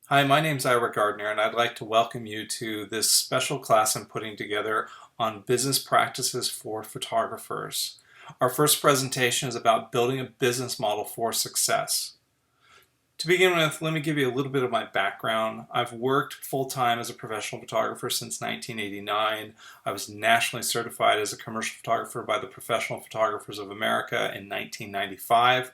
Hi, my name's Ira Gardner, and I'd like to welcome you to this special class I'm putting together on business practices for photographers. Our first presentation is about building a business model for success. To begin with, let me give you a little bit of my background. I've worked full-time as a professional photographer since 1989. I was nationally certified as a commercial photographer by the Professional Photographers of America in 1995.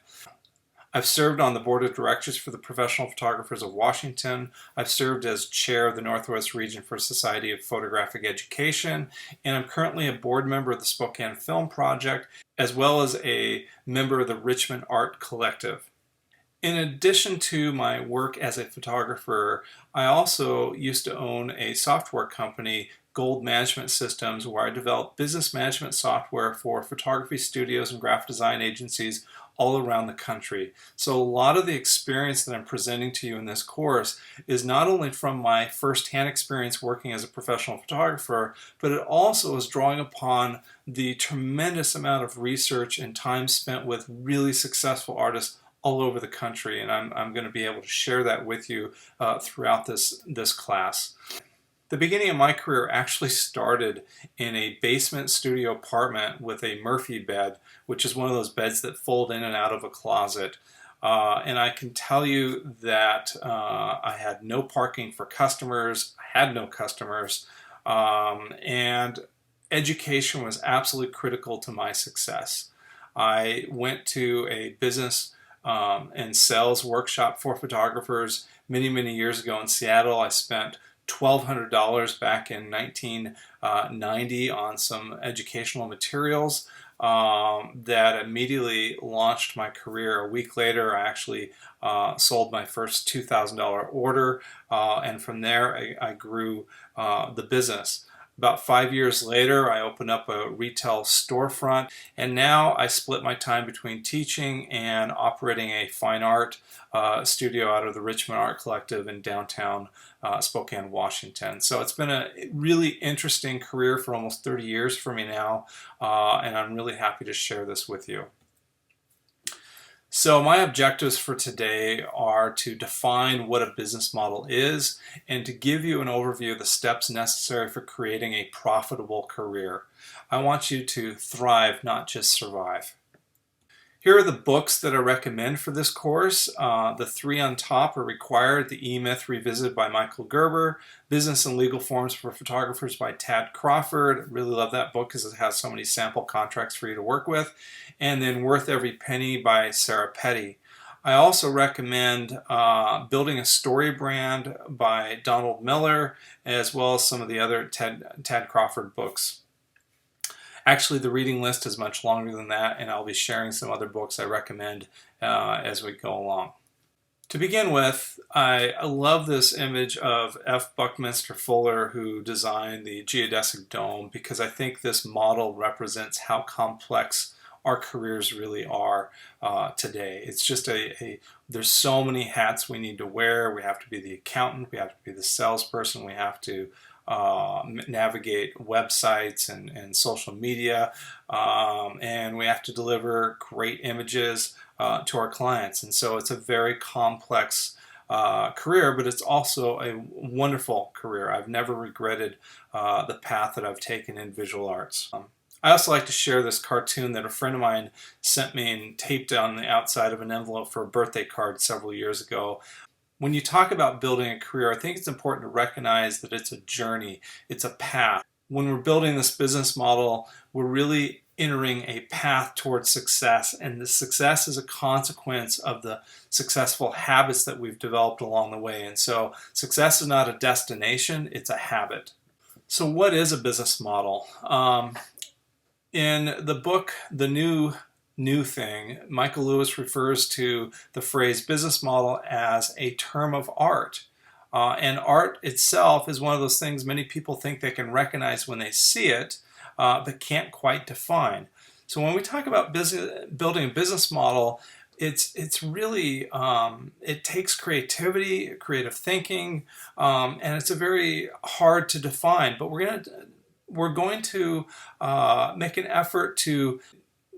I've served on the board of directors for the Professional Photographers of Washington. I've served as chair of the Northwest Region for Society of Photographic Education, and I'm currently a board member of the Spokane Film Project, as well as a member of the Richmond Art Collective. In addition to my work as a photographer, I also used to own a software company, Gold Management Systems, where I developed business management software for photography studios and graphic design agencies all around the country. So a lot of the experience that I'm presenting to you in this course is not only from my firsthand experience working as a professional photographer, but it also is drawing upon the tremendous amount of research and time spent with really successful artists all over the country, and I'm going to be able to share that with you throughout this class. The beginning of my career actually started in a basement studio apartment with a Murphy bed, which is one of those beds that fold in and out of a closet. And I can tell you that I had no parking for customers, I had no customers, and education was absolutely critical to my success. I went to a business and sales workshop for photographers many years ago in Seattle. I spent $1,200 back in 1990 on some educational materials that immediately launched my career. A week later, I actually sold my first $2,000 order, and from there I grew the business. About 5 years later, I opened up a retail storefront, and now I split my time between teaching and operating a fine art studio out of the Richmond Art Collective in downtown Spokane, Washington. So it's been a really interesting career for almost 30 years for me now, and I'm really happy to share this with you. So my objectives for today are to define what a business model is and to give you an overview of the steps necessary for creating a profitable career. I want you to thrive, not just survive. Here are the books that I recommend for this course. The three on top are required: The E-Myth Revisited by Michael Gerber, Business and Legal Forms for Photographers by Tad Crawford. Really love that book because it has so many sample contracts for you to work with. And then Worth Every Penny by Sarah Petty. I also recommend Building a Story Brand by Donald Miller, as well as some of the other Tad Crawford books. Actually, the reading list is much longer than that, and I'll be sharing some other books I recommend as we go along. To begin with, I love this image of F. Buckminster Fuller, who designed the geodesic dome, because I think this model represents how complex our careers really are today. It's just there's so many hats we need to wear. We have to be the accountant, we have to be the salesperson, we have to navigate websites and social media, and we have to deliver great images to our clients. And so it's a very complex career, but it's also a wonderful career. I've never regretted the path that I've taken in visual arts. I also like to share this cartoon that a friend of mine sent me and taped on the outside of an envelope for a birthday card several years ago. When you talk about building a career, I think it's important to recognize that it's a journey, it's a path. When we're building this business model, we're really entering a path towards success, and the success is a consequence of the successful habits that we've developed along the way. And so success is not a destination, it's a habit. So what is a business model? In the book, The New Thing, Michael Lewis refers to the phrase business model as a term of art. And art itself is one of those things many people think they can recognize when they see it, but can't quite define. So when we talk about building a business model, it's really, it takes creativity, creative thinking, and it's a very hard to define, but we're going to make an effort to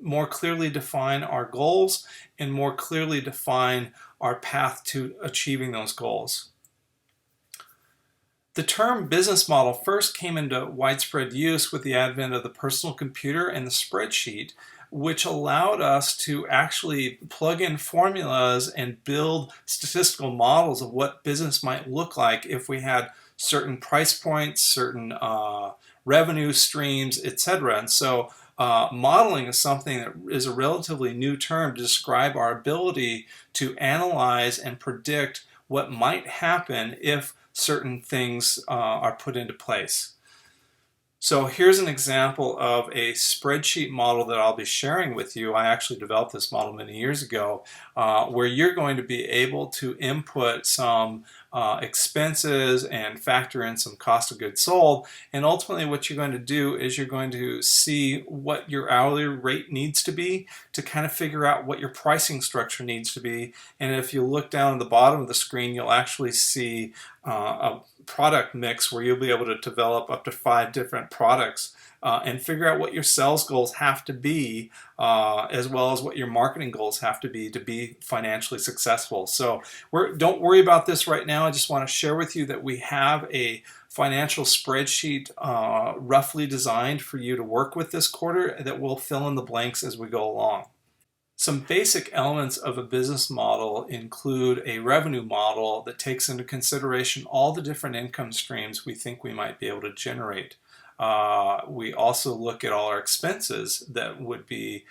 more clearly define our goals and more clearly define our path to achieving those goals. The term business model first came into widespread use with the advent of the personal computer and the spreadsheet, which allowed us to actually plug in formulas and build statistical models of what business might look like if we had certain price points, certain revenue streams, etc. And so modeling is something that is a relatively new term to describe our ability to analyze and predict what might happen if certain things are put into place. So here's an example of a spreadsheet model that I'll be sharing with you. I actually developed this model many years ago, where you're going to be able to input some expenses and factor in some cost of goods sold. And ultimately what you're going to do is you're going to see what your hourly rate needs to be to kind of figure out what your pricing structure needs to be. And if you look down at the bottom of the screen, you'll actually see a product mix where you'll be able to develop up to 5 different products and figure out what your sales goals have to be, as well as what your marketing goals have to be financially successful. So don't worry about this right now. I just want to share with you that we have a financial spreadsheet roughly designed for you to work with this quarter that will fill in the blanks as we go along. Some basic elements of a business model include a revenue model that takes into consideration all the different income streams we think we might be able to generate. We also look at all our expenses that would be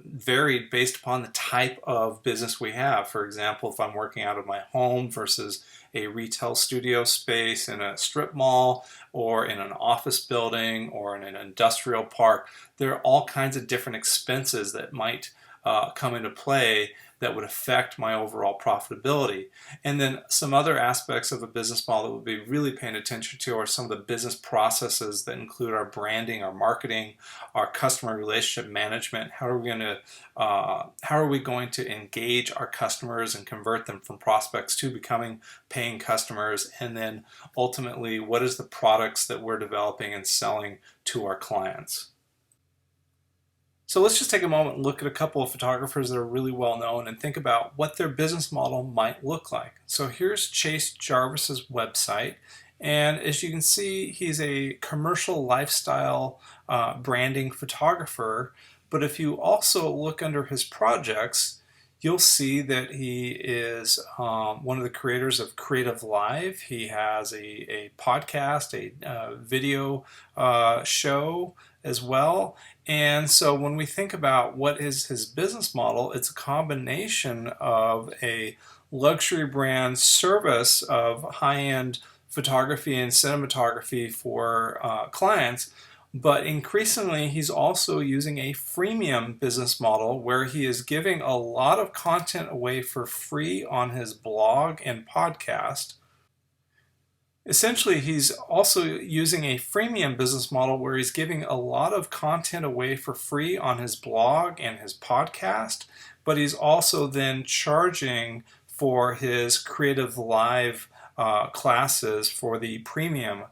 varied based upon the type of business we have. For example, if I'm working out of my home versus a retail studio space in a strip mall or in an office building or in an industrial park, there are all kinds of different expenses that might come into play that would affect my overall profitability. And then some other aspects of a business model that we'll be really paying attention to are some of the business processes that include our branding, our marketing, our customer relationship management. How are we going to engage our customers and convert them from prospects to becoming paying customers? And then ultimately, what is the products that we're developing and selling to our clients? So let's just take a moment and look at a couple of photographers that are really well known and think about what their business model might look like. So here's Chase Jarvis's website, and as you can see, he's a commercial lifestyle branding photographer. But if you also look under his projects, you'll see that he is one of the creators of Creative Live. He has a podcast, a video show as well. And so when we think about what is his business model, it's a combination of a luxury brand service of high-end photography and cinematography for clients. But increasingly, he's also using a freemium business model where he is giving a lot of content away for free on his blog and podcast. Essentially, he's also using a freemium business model where he's giving a lot of content away for free on his blog and his podcast, but he's also then charging for his Creative Live classes for the premium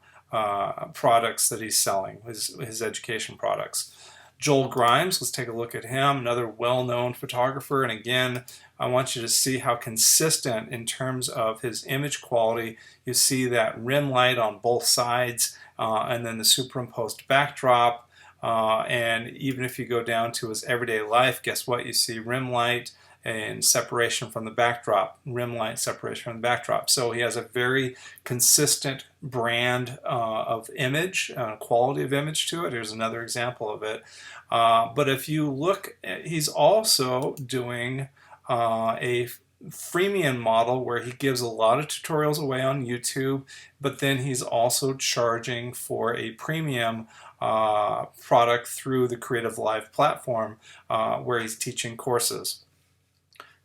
products that he's selling, his education products. Joel Grimes, let's take a look at him, another well-known photographer. And again, I want you to see how consistent in terms of his image quality. You see that rim light on both sides and then the superimposed backdrop. And even if you go down to his everyday life, guess what? You see rim light and separation from the backdrop, rim light, separation from the backdrop. So he has a very consistent brand of image, quality of image to it. Here's another example of it. But if you look, he's also doing a freemium model where he gives a lot of tutorials away on YouTube, but then he's also charging for a premium product through the Creative Live platform where he's teaching courses.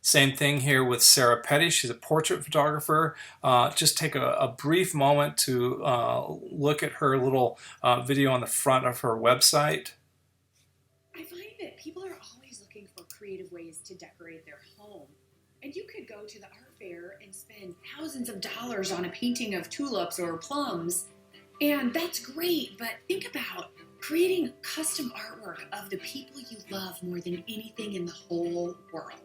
Same thing here with Sarah Petty. She's a portrait photographer. Just take a brief moment to look at her little video on the front of her website. I find that people are always looking for creative ways to decorate their home. And you could go to the art fair and spend thousands of dollars on a painting of tulips or plums. And that's great, but think about creating custom artwork of the people you love more than anything in the whole world.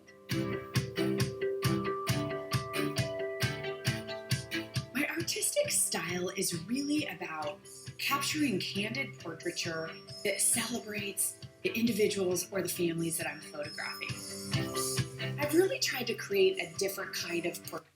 My artistic style is really about capturing candid portraiture that celebrates the individuals or the families that I'm photographing. I've really tried to create a different kind of portrait.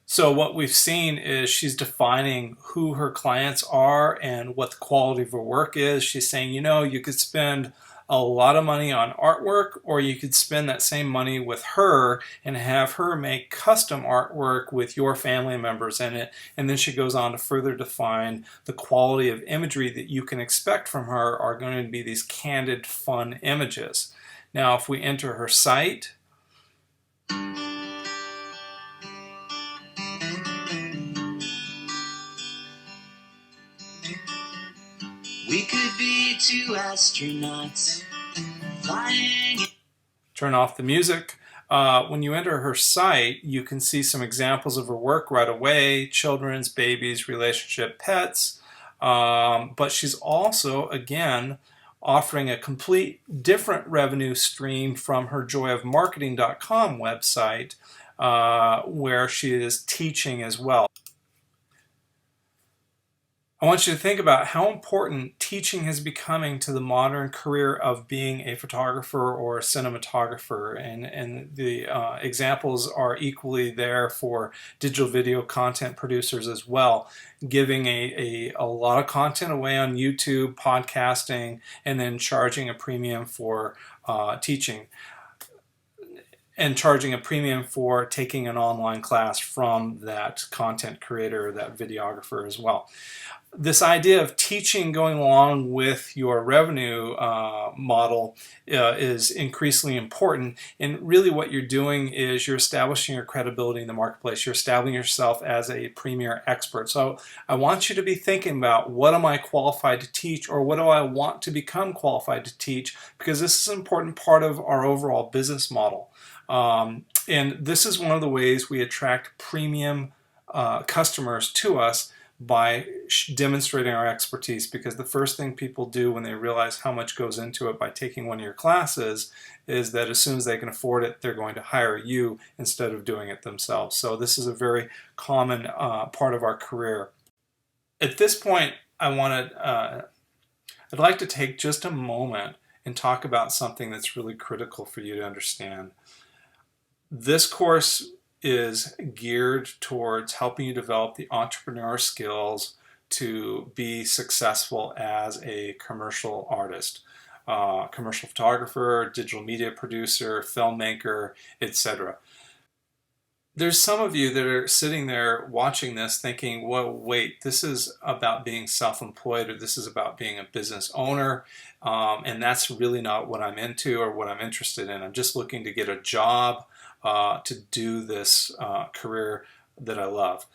So what we've seen is she's defining who her clients are and what the quality of her work is. She's saying, you know, you could spend a lot of money on artwork, or you could spend that same money with her and have her make custom artwork with your family members in it. And then she goes on to further define the quality of imagery that you can expect from her are going to be these candid, fun images. Now, if we enter her site, we could be two astronauts flying. Turn off the music. When you enter her site, you can see some examples of her work right away: children's, babies, relationship, pets. But she's also, again, offering a complete different revenue stream from her joyofmarketing.com website, where she is teaching as well. I want you to think about how important teaching is becoming to the modern career of being a photographer or a cinematographer. And the examples are equally there for digital video content producers as well, giving a lot of content away on YouTube, podcasting, and then charging a premium for teaching, and charging a premium for taking an online class from that content creator, that videographer as well. This idea of teaching going along with your revenue model is increasingly important. And really what you're doing is you're establishing your credibility in the marketplace. You're establishing yourself as a premier expert. So I want you to be thinking about, what am I qualified to teach, or what do I want to become qualified to teach? Because this is an important part of our overall business model. And this is one of the ways we attract premium customers to us, by demonstrating our expertise. Because the first thing people do when they realize how much goes into it by taking one of your classes is that as soon as they can afford it, they're going to hire you instead of doing it themselves. So this is a very common part of our career. At this point, I'd like to take just a moment and talk about something that's really critical for you to understand. This course is geared towards helping you develop the entrepreneur skills to be successful as a commercial artist, commercial photographer, digital media producer, filmmaker, etc. There's some of you that are sitting there watching this thinking, well, wait, this is about being self-employed, or this is about being a business owner, and that's really not what I'm into or what I'm interested in. I'm just looking to get a job to do this career that I love.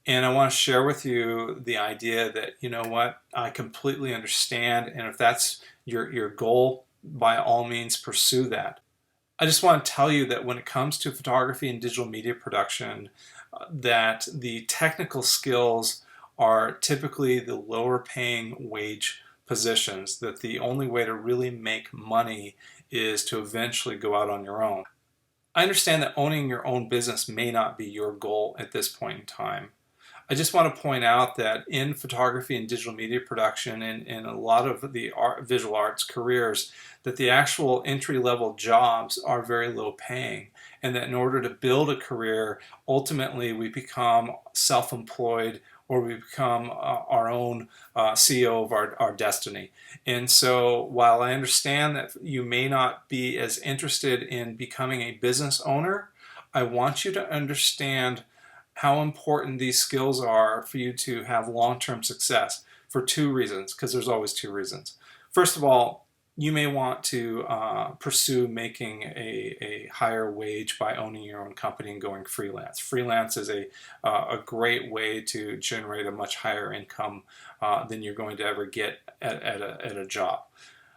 And I want to share with you the idea that, you know what, I completely understand, and if that's your goal, by all means pursue that. I just want to tell you that when it comes to photography and digital media production, that the technical skills are typically the lower paying wage positions, that the only way to really make money is to eventually go out on your own. I understand that owning your own business may not be your goal at this point in time. I just want to point out that in photography and digital media production, and in a lot of the visual arts careers, that the actual entry-level jobs are very low paying, and that in order to build a career, ultimately we become self-employed, or we become our own CEO of our destiny. And so while I understand that you may not be as interested in becoming a business owner, I want you to understand how important these skills are for you to have long-term success, for two reasons, because there's always two reasons. First of all, you may want to pursue making a higher wage by owning your own company and going freelance. Freelance is a great way to generate a much higher income than you're going to ever get at a job.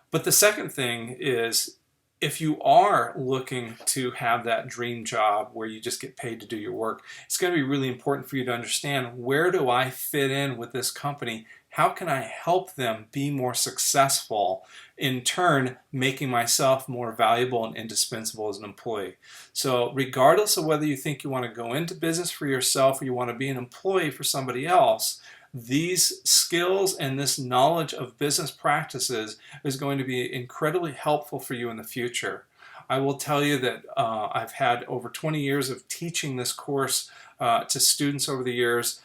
But the second thing is, if you are looking to have that dream job where you just get paid to do your work, it's going to be really important for you to understand, where do I fit in with this company? how can I help them be more successful, in turn making myself more valuable and indispensable as an employee. So regardless of whether you think you want to go into business for yourself or you want to be an employee for somebody else, these skills and this knowledge of business practices is going to be incredibly helpful for you in the future. I will tell you that I've had over 20 years of teaching this course to students over the years.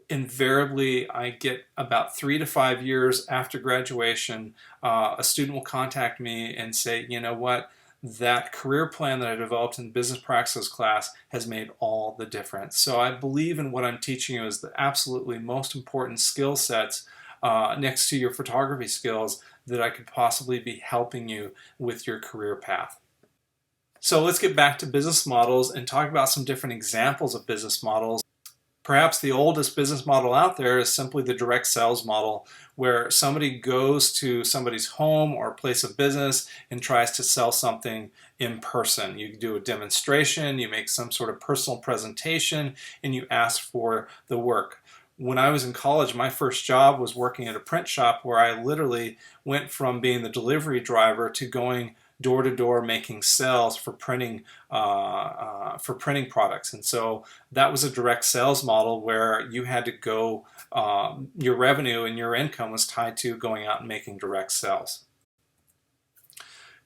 Invariably, I get about 3 to 5 years after graduation, a student will contact me and say, you know what, that career plan that I developed in business practices class has made all the difference. So I believe in what I'm teaching you is the absolutely most important skill sets next to your photography skills that I could possibly be helping you with your career path. So let's get back to business models and talk about some different examples of business models. Perhaps the oldest business model out there is simply the direct sales model, where somebody goes to somebody's home or place of business and tries to sell something in person. You do a demonstration, you make some sort of personal presentation, and you ask for the work. When I was in college, my first job was working at a print shop where I literally went from being the delivery driver to going door to door making sales for printing products. And so that was a direct sales model where you had to go, your revenue and your income was tied to going out and making direct sales.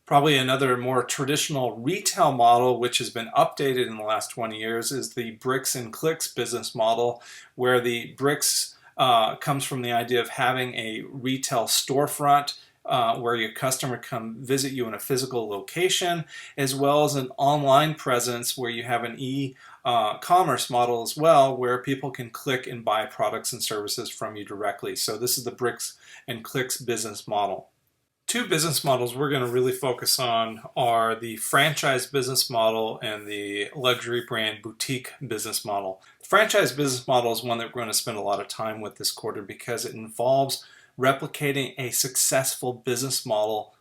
Probably another more traditional retail model, which has been updated in the last 20 years, is the bricks and clicks business model, where the bricks comes from the idea of having a retail storefront where your customer come visit you in a physical location, as well as an online presence where you have an e-commerce model as well, where people can click and buy products and services from you directly. So this is the bricks and clicks business model. Two business models we're going to really focus on are the franchise business model and the luxury brand boutique business model. The franchise business model is one that we're going to spend a lot of time with this quarter because it involves replicating a successful business model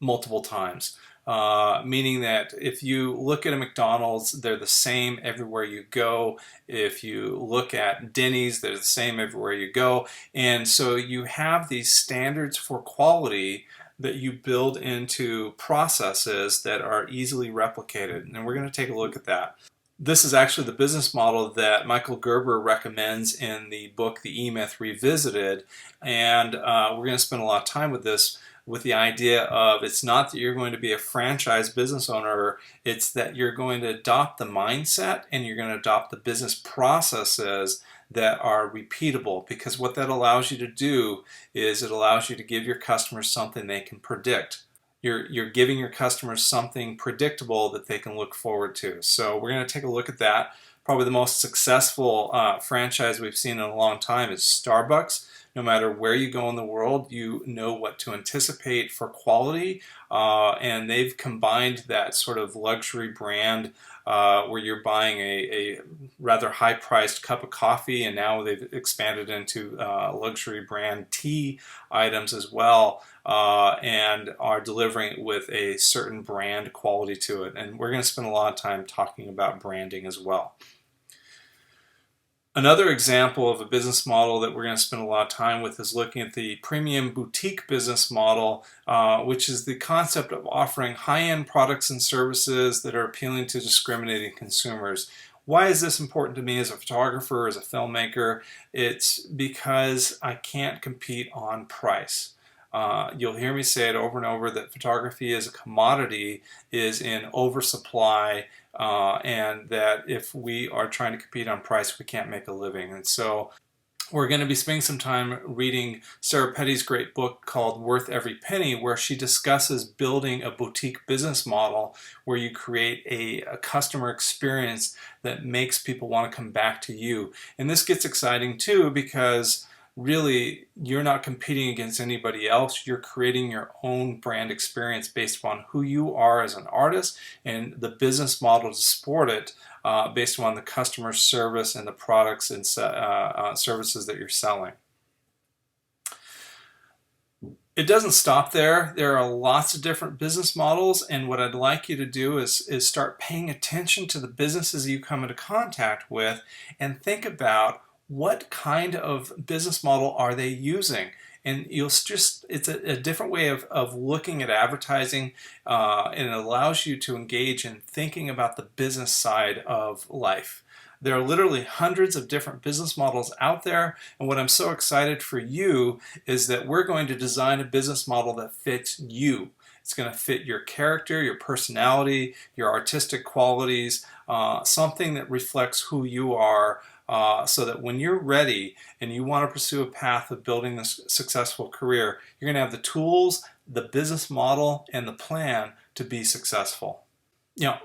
multiple times. Meaning that if you look at a McDonald's, they're the same everywhere you go. If you look at Denny's, they're the same everywhere you go. And so you have these standards for quality that you build into processes that are easily replicated. And we're going to take a look at that. This is actually the business model that Michael Gerber recommends in the book, The E-Myth Revisited. And we're going to spend a lot of time with this, with the idea of it's not that you're going to be a franchise business owner, it's that you're going to adopt the mindset and you're going to adopt the business processes that are repeatable, because what that allows you to do is it allows you to give your customers something they can predict. You're giving your customers something predictable that they can look forward to. So we're going to take a look at that. Probably the most successful franchise we've seen in a long time is Starbucks. No matter where you go in the world, you know what to anticipate for quality, and they've combined that sort of luxury brand where you're buying a rather high-priced cup of coffee, and now they've expanded into luxury brand tea items as well, and are delivering it with a certain brand quality to it. And we're going to spend a lot of time talking about branding as well. Another example of a business model that we're going to spend a lot of time with is looking at the premium boutique business model, which is the concept of offering high-end products and services that are appealing to discriminating consumers. Why is this important to me as a photographer, as a filmmaker? It's because I can't compete on price. You'll hear me say it over and over that photography as a commodity is in oversupply, and that if we are trying to compete on price, we can't make a living. And so we're going to be spending some time reading Sarah Petty's great book called Worth Every Penny, where she discusses building a boutique business model where you create a customer experience that makes people want to come back to you. And this gets exciting too, because really, you're not competing against anybody else. You're creating your own brand experience based upon who you are as an artist and the business model to support it based on the customer service and the products and services that you're selling. It doesn't stop there. There are lots of different business models, and what I'd like you to do is start paying attention to the businesses you come into contact with and think about what kind of business model are they using? And it's a different way of looking at advertising, and it allows you to engage in thinking about the business side of life. There are literally hundreds of different business models out there, and what I'm so excited for you is that we're going to design a business model that fits you. It's going to fit your character, your personality, your artistic qualities, something that reflects who you are, so that when you're ready and you want to pursue a path of building this successful career, you're going to have the tools, the business model, and the plan to be successful.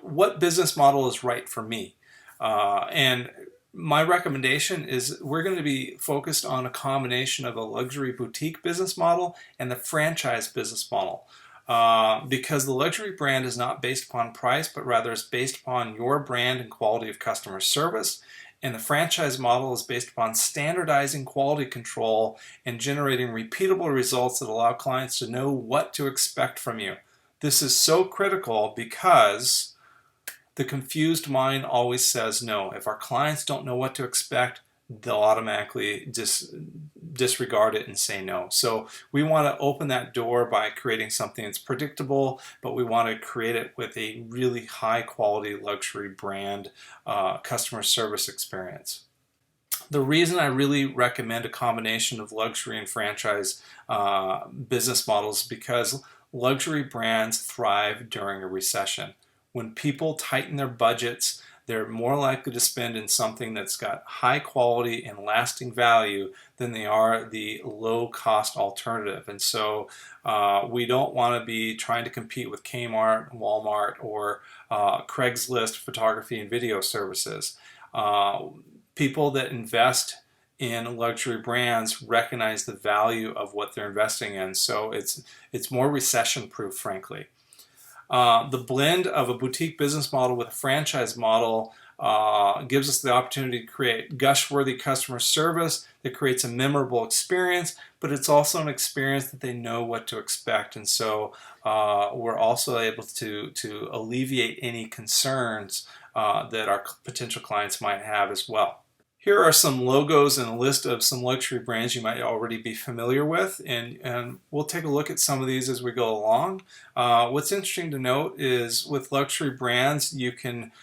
What business model is right for me? And my recommendation is we're going to be focused on a combination of a luxury boutique business model and the franchise business model. Because the luxury brand is not based upon price, but rather is based upon your brand and quality of customer service. And the franchise model is based upon standardizing quality control and generating repeatable results that allow clients to know what to expect from you. This is so critical because the confused mind always says no. If our clients don't know what to expect, they'll automatically disregard it and say no. So we want to open that door by creating something that's predictable, but we want to create it with a really high quality luxury brand customer service experience. The reason I really recommend a combination of luxury and franchise business models is because luxury brands thrive during a recession. When people tighten their budgets, they're more likely to spend in something that's got high quality and lasting value than they are the low cost alternative. And so we don't want to be trying to compete with Kmart, Walmart, or Craigslist photography and video services. People that invest in luxury brands recognize the value of what they're investing in. So it's more recession proof, frankly. The blend of a boutique business model with a franchise model gives us the opportunity to create gush-worthy customer service that creates a memorable experience, but it's also an experience that they know what to expect. And so we're also able to alleviate any concerns that our potential clients might have as well. Here are some logos and a list of some luxury brands you might already be familiar with, and we'll take a look at some of these as we go along. What's interesting to note is with luxury brands, you can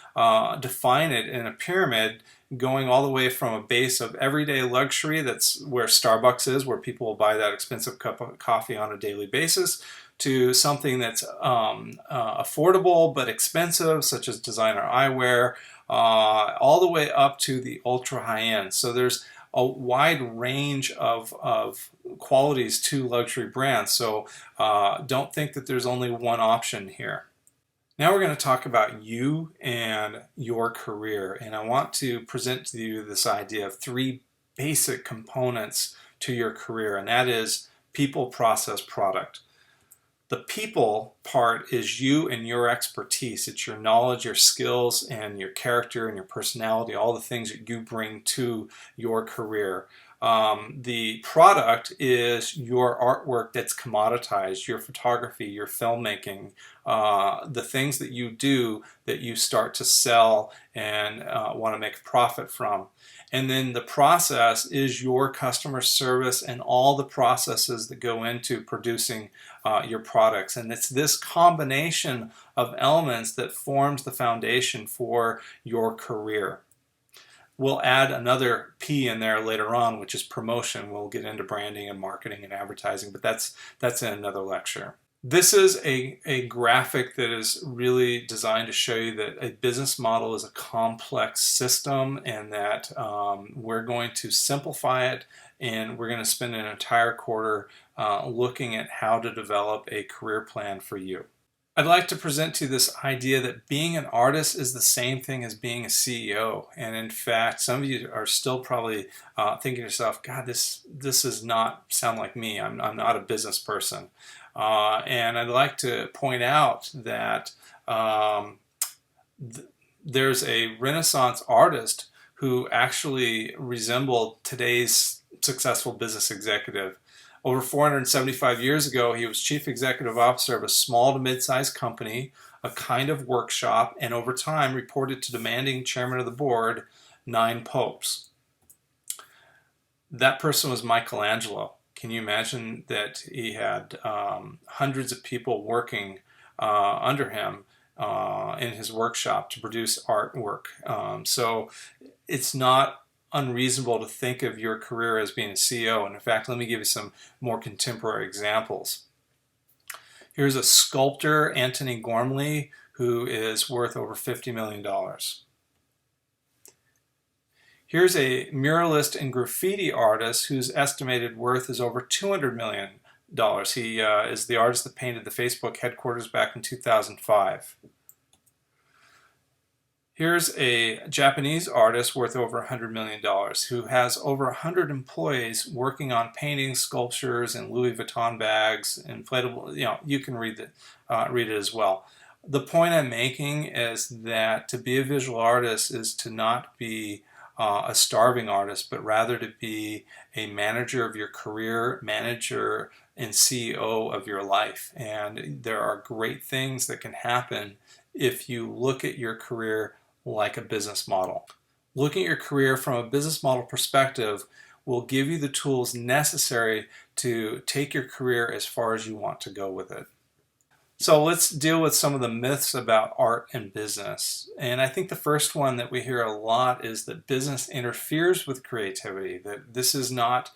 define it in a pyramid going all the way from a base of everyday luxury, that's where Starbucks is, where people will buy that expensive cup of coffee on a daily basis, to something that's affordable but expensive, such as designer eyewear, all the way up to the ultra high end. So there's a wide range of qualities to luxury brands. So don't think that there's only one option here. Now we're going to talk about you and your career. And I want to present to you this idea of three basic components to your career, and that is people, process, product. The people part is you and your expertise. It's your knowledge, your skills, and your character and your personality, all the things that you bring to your career. The product is your artwork that's commoditized, your photography, your filmmaking, the things that you do that you start to sell and want to make a profit from. And then the process is your customer service and all the processes that go into producing your products. And it's this combination of elements that forms the foundation for your career. We'll add another P in there later on, which is promotion. We'll get into branding and marketing and advertising, but that's in another lecture. This is a graphic that is really designed to show you that a business model is a complex system, and that we're going to simplify it, and we're going to spend an entire quarter looking at how to develop a career plan for you. I'd like to present to you this idea that being an artist is the same thing as being a CEO. And in fact, some of you are still probably thinking to yourself, God, this does not sound like me. I'm not a business person. And I'd like to point out that there's a Renaissance artist who actually resembled today's successful business executive. Over 475 years ago, he was chief executive officer of a small to mid-sized company, a kind of workshop, and over time reported to demanding chairman of the board 9 popes. That person was Michelangelo. Can you imagine that he had hundreds of people working under him in his workshop to produce artwork? So it's not unreasonable to think of your career as being a CEO. And in fact, let me give you some more contemporary examples. Here's a sculptor, Antony Gormley, who is worth over $50 million. Here's a muralist and graffiti artist whose estimated worth is over $200 million. He is the artist that painted the Facebook headquarters back in 2005. Here's a Japanese artist worth over $100 million who has over 100 employees working on paintings, sculptures, and Louis Vuitton bags, inflatable. You can read it as well. The point I'm making is that to be a visual artist is to not be a starving artist, but rather to be a manager of your career, manager and CEO of your life. And there are great things that can happen if you look at your career like a business model. Looking at your career from a business model perspective will give you the tools necessary to take your career as far as you want to go with it. So let's deal with some of the myths about art and business. And I think the first one that we hear a lot is that business interferes with creativity, that this is not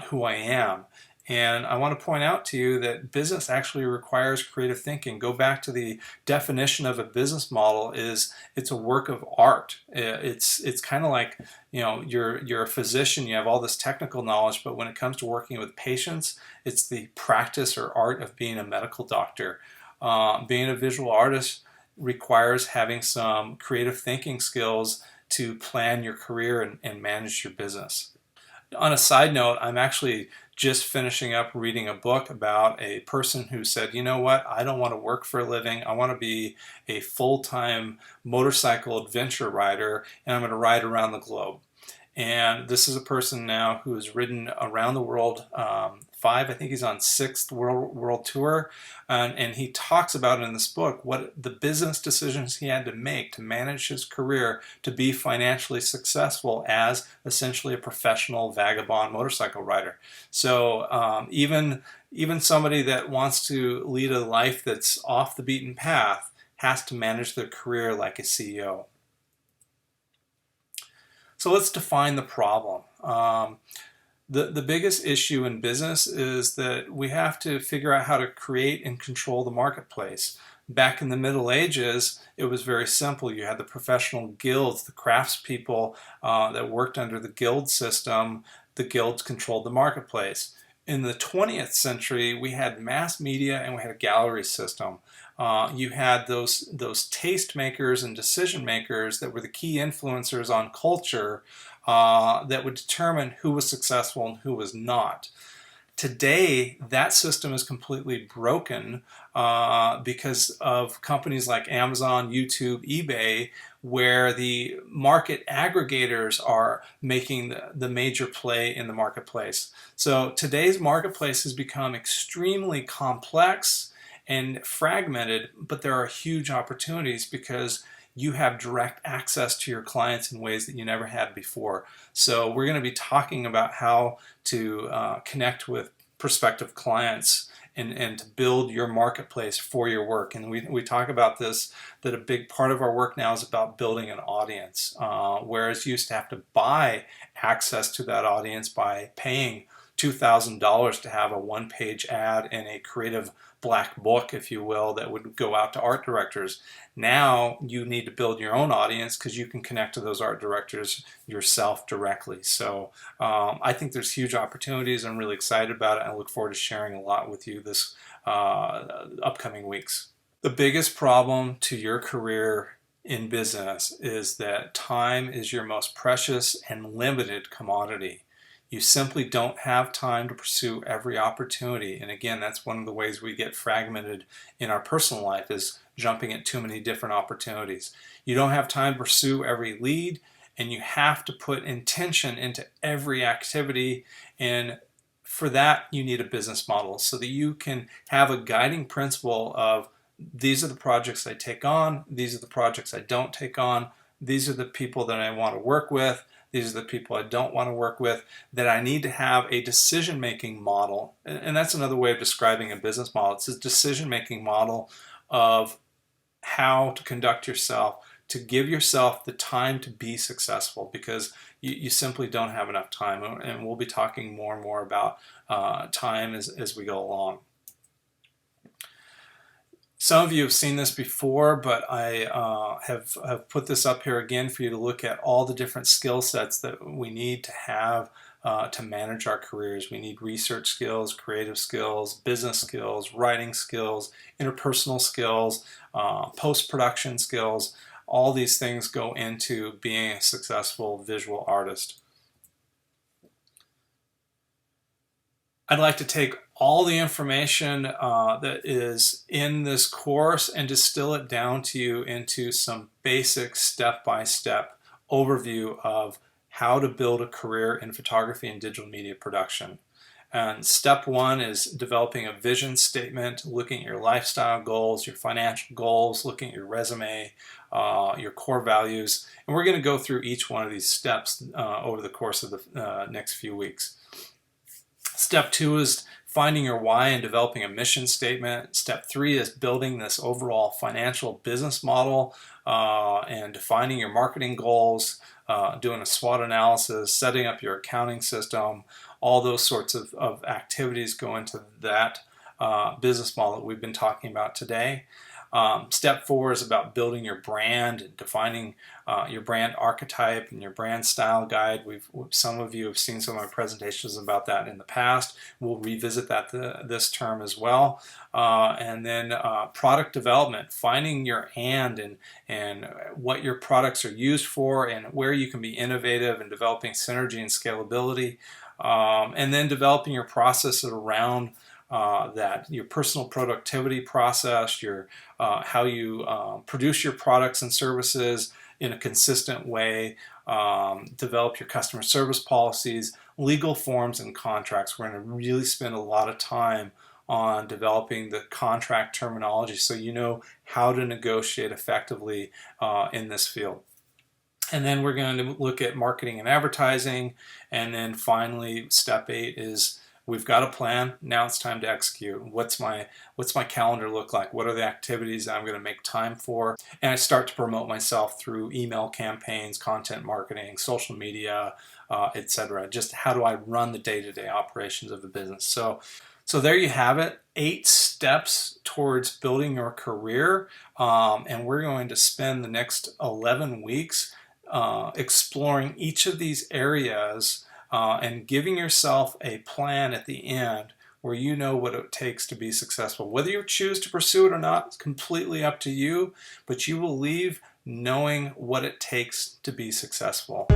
who I am. And I want to point out to you that business actually requires creative thinking. Go back to the definition of a business model is it's a work of art. It's kind of like, you're a physician, you have all this technical knowledge, but when it comes to working with patients, it's the practice or art of being a medical doctor. Being a visual artist requires having some creative thinking skills to plan your career and manage your business. On a side note, I'm actually just finishing up reading a book about a person who said, you know what, I don't want to work for a living. I want to be a full-time motorcycle adventure rider, and I'm going to ride around the globe. And this is a person now who has ridden around the world, I think he's on 6th world tour, and he talks about in this book what the business decisions he had to make to manage his career to be financially successful as essentially a professional vagabond motorcycle rider. So even somebody that wants to lead a life that's off the beaten path has to manage their career like a CEO. So let's define the problem. The biggest issue in business is that we have to figure out how to create and control the marketplace. Back in the Middle Ages, it was very simple. You had the professional guilds, the craftspeople that worked under the guild system. The guilds controlled the marketplace. In the 20th century, we had mass media and we had a gallery system. You had those tastemakers and decision makers that were the key influencers on culture that would determine who was successful and who was not. Today, that system is completely broken because of companies like Amazon, YouTube, eBay, where the market aggregators are making the major play in the marketplace. So today's marketplace has become extremely complex and fragmented, but there are huge opportunities because you have direct access to your clients in ways that you never had before. So we're going to be talking about how to connect with prospective clients and to build your marketplace for your work. And we talk about this, that a big part of our work now is about building an audience, whereas you used to have to buy access to that audience by paying $2,000 to have a one-page ad in a creative black book, if you will, that would go out to art directors. Now you need to build your own audience because you can connect to those art directors yourself directly. So I think there's huge opportunities. I'm really excited about it. I look forward to sharing a lot with you this upcoming weeks. The biggest problem to your career in business is that time is your most precious and limited commodity. You simply don't have time to pursue every opportunity. And again, that's one of the ways we get fragmented in our personal life is jumping at too many different opportunities. You don't have time to pursue every lead, and you have to put intention into every activity. And for that, you need a business model so that you can have a guiding principle of these are the projects I take on, these are the projects I don't take on, these are the people that I want to work with, These are the people I don't want to work with, that I need to have a decision-making model. And that's another way of describing a business model. It's a decision-making model of how to conduct yourself, to give yourself the time to be successful, because you simply don't have enough time. And we'll be talking more and more about time as we go along. Some of you have seen this before, but I have put this up here again for you to look at all the different skill sets that we need to have to manage our careers. We need research skills, creative skills, business skills, writing skills, interpersonal skills, post-production skills. All these things go into being a successful visual artist. I'd like to take all the information that is in this course and distill it down to you into some basic step-by-step overview of how to build a career in photography and digital media production. And step one is developing a vision statement, looking at your lifestyle goals, your financial goals, looking at your resume, your core values. And we're going to go through each one of these steps over the course of the next few weeks. Step two is finding your why and developing a mission statement. Step three is building this overall financial business model and defining your marketing goals, doing a SWOT analysis, setting up your accounting system. All those sorts of activities go into that business model that we've been talking about today. Step four is about building your brand and defining your brand archetype and your brand style guide. Some of you have seen some of my presentations about that in the past. We'll revisit that this term as well. And then product development, finding your and what your products are used for and where you can be innovative and developing synergy and scalability. And then developing your process around that, your personal productivity process, your how you produce your products and services in a consistent way, develop your customer service policies, legal forms and contracts. We're going to really spend a lot of time on developing the contract terminology so you know how to negotiate effectively in this field. And then we're going to look at marketing and advertising. And then finally, step 8 is we've got a plan. Now it's time to execute. What's my calendar look like? What are the activities that I'm going to make time for? And I start to promote myself through email campaigns, content marketing, social media, etc. Just how do I run the day-to-day operations of the business? So there you have it, 8 steps towards building your career. And we're going to spend the next 11 weeks exploring each of these areas and giving yourself a plan at the end where you know what it takes to be successful. Whether you choose to pursue it or not, it's completely up to you, but you will leave knowing what it takes to be successful.